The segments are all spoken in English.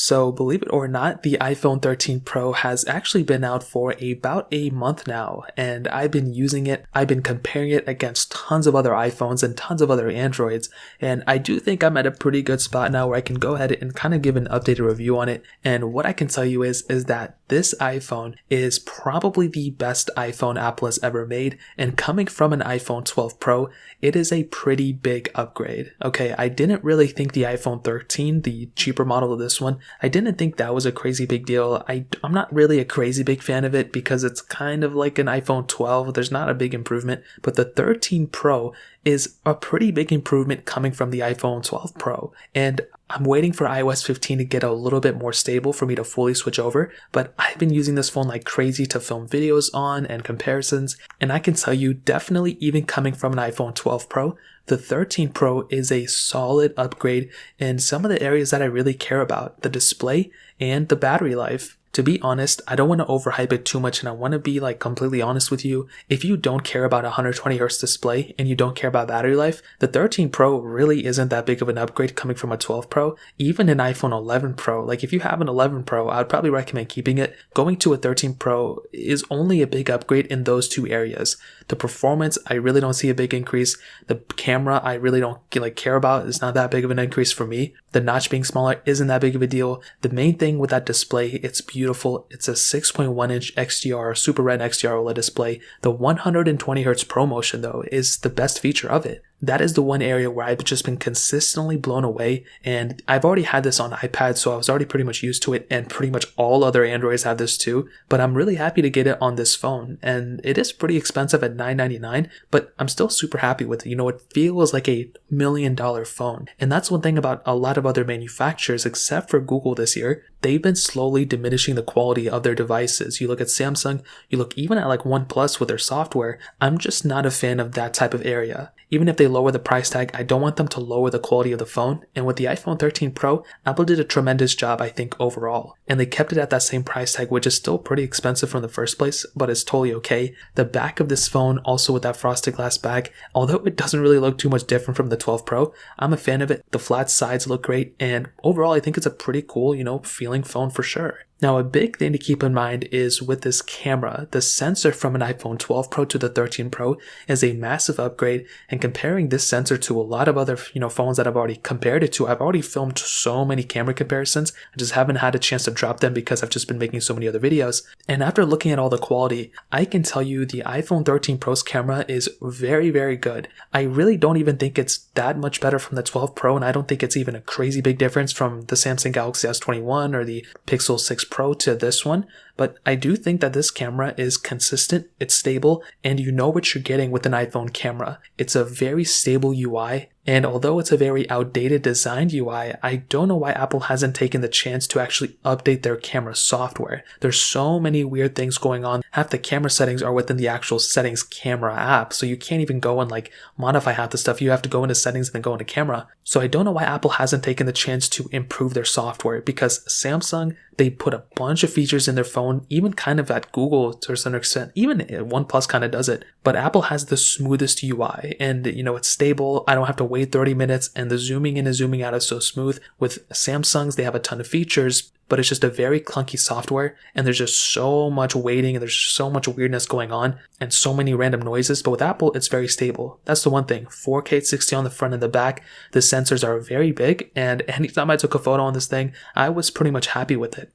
So believe it or not, the iPhone 13 Pro has actually been out for about a month now, and I've been using it. I've been comparing it against tons of other iPhones and tons of other Androids, and I do think I'm at a pretty good spot now where I can go ahead and kind of give an updated review on it. And what I can tell you is that this iPhone is probably the best iPhone Apple has ever made, and coming from an iPhone 12 Pro, it is a pretty big upgrade. Okay, I didn't really think the iPhone 13, the cheaper model of this one, I didn't think that was a crazy big deal. I'm not really a crazy big fan of it because it's kind of like an iPhone 12. There's not a big improvement, but the 13 Pro is a pretty big improvement coming from the iPhone 12 Pro. And I'm waiting for iOS 15 to get a little bit more stable for me to fully switch over, but I've been using this phone like crazy to film videos on and comparisons, and I can tell you definitely even coming from an iPhone 12 Pro, the 13 Pro is a solid upgrade in some of the areas that I really care about, the display and the battery life. To be honest, I don't want to overhype it too much, and I want to be like completely honest with you. If you don't care about a 120Hz display and you don't care about battery life, the 13 Pro really isn't that big of an upgrade coming from a 12 Pro. Even an iPhone 11 Pro, like if you have an 11 Pro, I'd probably recommend keeping it. Going to a 13 Pro is only a big upgrade in those two areas. The performance, I really don't see a big increase. The camera, I really don't care about. It's not that big of an increase for me. The notch being smaller isn't that big of a deal. The main thing with that display, it's beautiful. It's a 6.1 inch XDR, Super Red XDR OLED display. The 120Hz ProMotion though is the best feature of it. That is the one area where I've just been consistently blown away, and I've already had this on iPad, so I was already pretty much used to it, and pretty much all other Androids have this too, but I'm really happy to get it on this phone, and it is pretty expensive at $999, but I'm still super happy with it. You know, it feels like $1 million phone, and that's one thing about a lot of other manufacturers, except for Google this year. They've been slowly diminishing the quality of their devices. You look at Samsung, you look even at like OnePlus with their software. I'm just not a fan of that type of area. Even if they lower the price tag, I don't want them to lower the quality of the phone. And with the iPhone 13 Pro, Apple did a tremendous job, I think, overall. And they kept it at that same price tag, which is still pretty expensive from the first place, but it's totally okay. The back of this phone, also with that frosted glass back, although it doesn't really look too much different from the 12 Pro, I'm a fan of it. The flat sides look great, and overall, I think it's a pretty cool, feeling phone for sure. Now, a big thing to keep in mind is with this camera, the sensor from an iPhone 12 Pro to the 13 Pro is a massive upgrade, and comparing this sensor to a lot of other, phones that I've already compared it to, I've already filmed so many camera comparisons. I just haven't had a chance to drop them because I've just been making so many other videos. And after looking at all the quality, I can tell you the iPhone 13 Pro's camera is very, very good. I really don't even think it's that much better from the 12 Pro, and I don't think it's even a crazy big difference from the Samsung Galaxy S21 or the Pixel 6 Pro to this one, but I do think that this camera is consistent, it's stable, and you know what you're getting with an iPhone camera. It's a very stable UI, and although it's a very outdated designed UI, I don't know why Apple hasn't taken the chance to actually update their camera software. There's so many weird things going on. Half the camera settings are within the actual settings camera app, so you can't even go and modify half the stuff. You have to go into settings and then go into camera. So I don't know why Apple hasn't taken the chance to improve their software, because Samsung, they put a bunch of features in their phone, even kind of at Google to a certain extent. Even OnePlus kind of does it. But Apple has the smoothest UI, and it's stable. I don't have to wait 30 minutes, and the zooming in and zooming out is so smooth. With Samsungs, they have a ton of features, but it's just a very clunky software, and there's just so much waiting, and there's so much weirdness going on, and so many random noises. But with Apple, it's very stable. That's the one thing. 4K 60 on the front and the back. The sensors are very big, and anytime I took a photo on this thing, I was pretty much happy with it.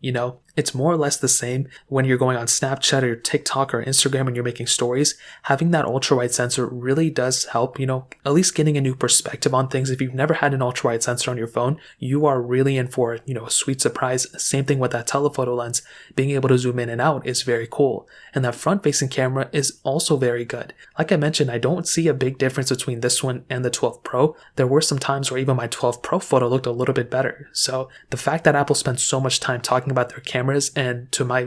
It's more or less the same when you're going on Snapchat or TikTok or Instagram and you're making stories. Having that ultra-wide sensor really does help, at least getting a new perspective on things. If you've never had an ultra-wide sensor on your phone, you are really in for, a sweet surprise. Same thing with that telephoto lens. Being able to zoom in and out is very cool. And that front-facing camera is also very good. Like I mentioned, I don't see a big difference between this one and the 12 Pro. There were some times where even my 12 Pro photo looked a little bit better. So the fact that Apple spent so much time talking about their cameras, and to my,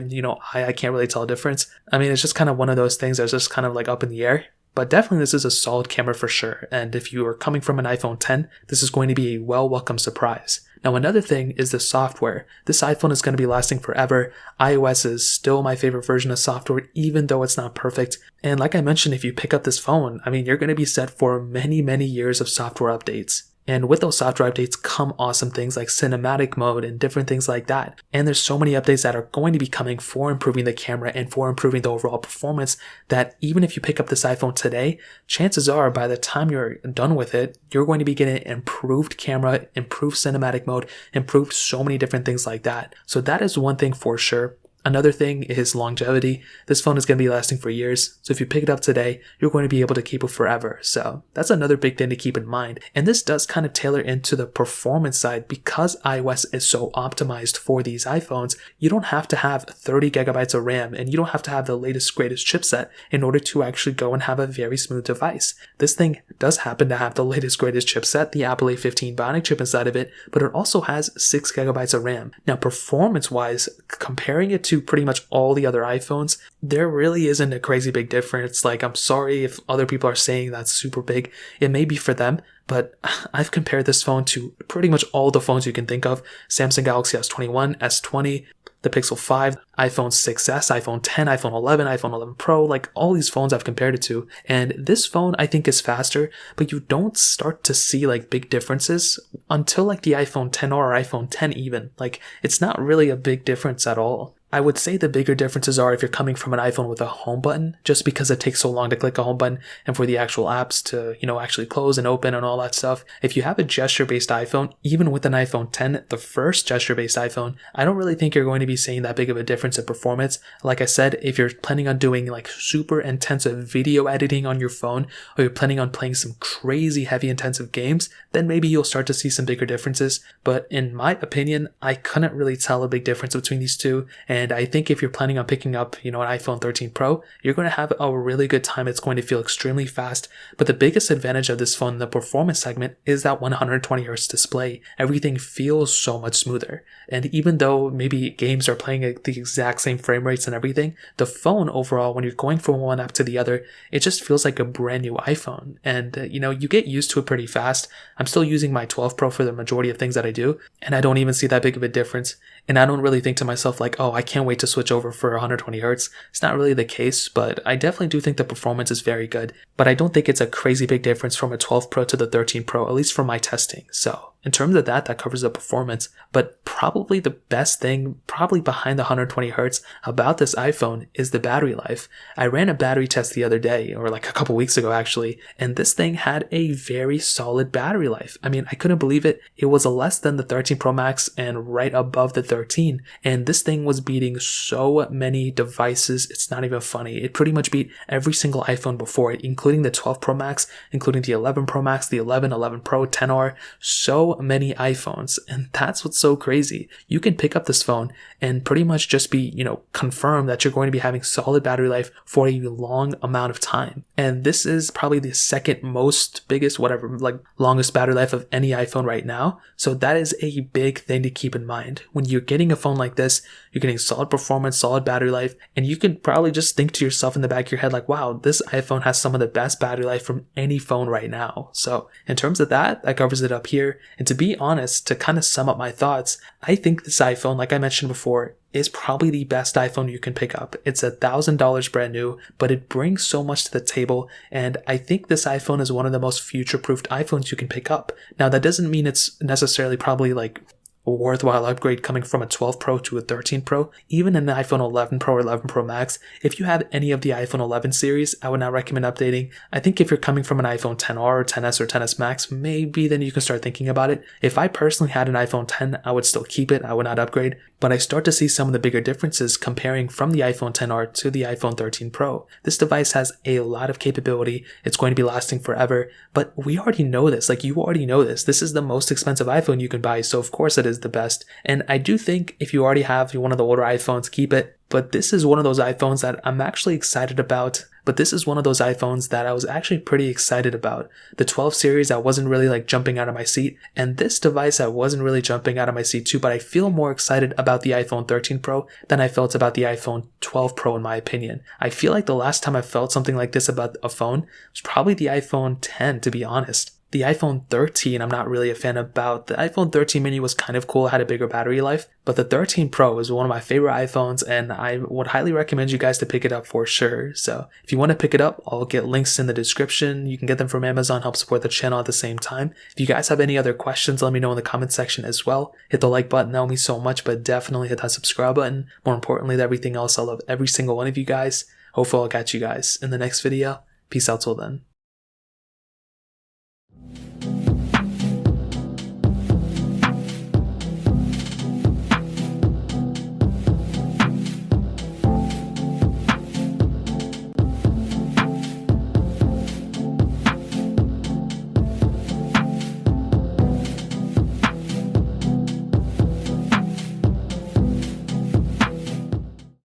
I can't really tell a difference. I mean, it's just kind of one of those things that's just kind of up in the air. But definitely this is a solid camera for sure. And if you are coming from an iPhone 10, this is going to be a welcome surprise. Now, another thing is the software. This iPhone is going to be lasting forever. iOS is still my favorite version of software, even though it's not perfect. And like I mentioned, if you pick up this phone, I mean, you're going to be set for many, many years of software updates. And with those software updates come awesome things like cinematic mode and different things like that. And there's so many updates that are going to be coming for improving the camera and for improving the overall performance that even if you pick up this iPhone today, chances are by the time you're done with it, you're going to be getting improved camera, improved cinematic mode, improved so many different things like that. So that is one thing for sure. Another thing is longevity. This phone is going to be lasting for years. So if you pick it up today, you're going to be able to keep it forever. So that's another big thing to keep in mind. And this does kind of tailor into the performance side because iOS is so optimized for these iPhones. You don't have to have 30 gigabytes of RAM and you don't have to have the latest, greatest chipset in order to actually go and have a very smooth device. This thing does happen to have the latest, greatest chipset, the Apple A15 Bionic chip inside of it, but it also has 6 gigabytes of RAM. Now, performance-wise, comparing it to pretty much all the other iPhones, there really isn't a crazy big difference. Like, I'm sorry if other people are saying that's super big. It may be for them, but I've compared this phone to pretty much all the phones you can think of. Samsung Galaxy S21, S20, the Pixel 5, iPhone 6s, iPhone 10, iPhone 11, iPhone 11 Pro, like all these phones I've compared it to. And this phone I think is faster, but you don't start to see like big differences until like the iPhone 10R or iPhone 10 even. Like, it's not really a big difference at all. I would say the bigger differences are if you're coming from an iPhone with a home button, just because it takes so long to click a home button and for the actual apps to, actually close and open and all that stuff. If you have a gesture-based iPhone, even with an iPhone 10, the first gesture-based iPhone, I don't really think you're going to be seeing that big of a difference in performance. Like I said, if you're planning on doing like super intensive video editing on your phone, or you're planning on playing some crazy heavy intensive games, then maybe you'll start to see some bigger differences. But in my opinion, I couldn't really tell a big difference between these two. And I think if you're planning on picking up, an iPhone 13 Pro, you're going to have a really good time. It's going to feel extremely fast. But the biggest advantage of this phone in the performance segment is that 120 Hz display. Everything feels so much smoother. And even though maybe games are playing at the exact same frame rates and everything, the phone overall, when you're going from one app to the other, it just feels like a brand new iPhone. And, you get used to it pretty fast. I'm still using my 12 Pro for the majority of things that I do, and I don't even see that big of a difference. And I don't really think to myself like, oh, I can't wait to switch over for 120 Hz. It's not really the case, but I definitely do think the performance is very good. But I don't think it's a crazy big difference from a 12 Pro to the 13 Pro, at least from my testing. So in terms of that covers the performance. But probably the best thing, probably behind the 120 Hz about this iPhone is the battery life. I ran a battery test the other day, or like a couple weeks ago actually, and this thing had a very solid battery life. I mean, I couldn't believe it. It was less than the 13 Pro Max and right above the 13. And this thing was beating so many devices, it's not even funny. It pretty much beat every single iPhone before it, including the 12 Pro Max, including the 11 Pro Max, the 11, 11 Pro, 10R, so many iPhones. And that's what's so crazy. You can pick up this phone and pretty much just be, confirm that you're going to be having solid battery life for a long amount of time. And this is probably the second most biggest, longest battery life of any iPhone right now. So that is a big thing to keep in mind. When you're getting a phone like this, you're getting solid performance, solid battery life, and you can probably just think to yourself in the back of your head like, wow, this iPhone has some of the best battery life from any phone right now. So in terms of that covers it up here. And to be honest, to kind of sum up my thoughts, I think this iPhone, like I mentioned before, is probably the best iPhone you can pick up. It's $1,000 brand new, but it brings so much to the table, and I think this iPhone is one of the most future-proofed iPhones you can pick up. Now, that doesn't mean it's necessarily probably like a worthwhile upgrade coming from a 12 Pro to a 13 Pro. Even an iPhone 11 Pro or 11 Pro Max, if you have any of the iPhone 11 series, I would not recommend updating. I think if you're coming from an iPhone 10R or 10s or 10s Max, maybe then you can start thinking about it. If I personally had an iPhone 10, I would still keep it. I would not upgrade. But I start to see some of the bigger differences comparing from the iPhone 10R to the iPhone 13 Pro. This device has a lot of capability. It's going to be lasting forever. But we already know this. Like, you already know this. This is the most expensive iPhone you can buy, so of course it is the best. And I do think if you already have one of the older iPhones, keep it. But this is one of those iPhones that I'm actually excited about. But this is one of those iPhones that I was actually pretty excited about. The 12 series, I wasn't really like jumping out of my seat. And this device, I wasn't really jumping out of my seat too. But I feel more excited about the iPhone 13 Pro than I felt about the iPhone 12 Pro in my opinion. I feel like the last time I felt something like this about a phone was probably the iPhone 10, to be honest. The iPhone 13, I'm not really a fan about. The iPhone 13 mini was kind of cool, had a bigger battery life, but the 13 Pro is one of my favorite iPhones, and I would highly recommend you guys to pick it up for sure. So if you want to pick it up, I'll get links in the description. You can get them from Amazon, help support the channel at the same time. If you guys have any other questions, let me know in the comment section as well. Hit the like button, that would mean so much, but definitely hit that subscribe button. More importantly than everything else, I love every single one of you guys. Hopefully I'll catch you guys in the next video. Peace out till then.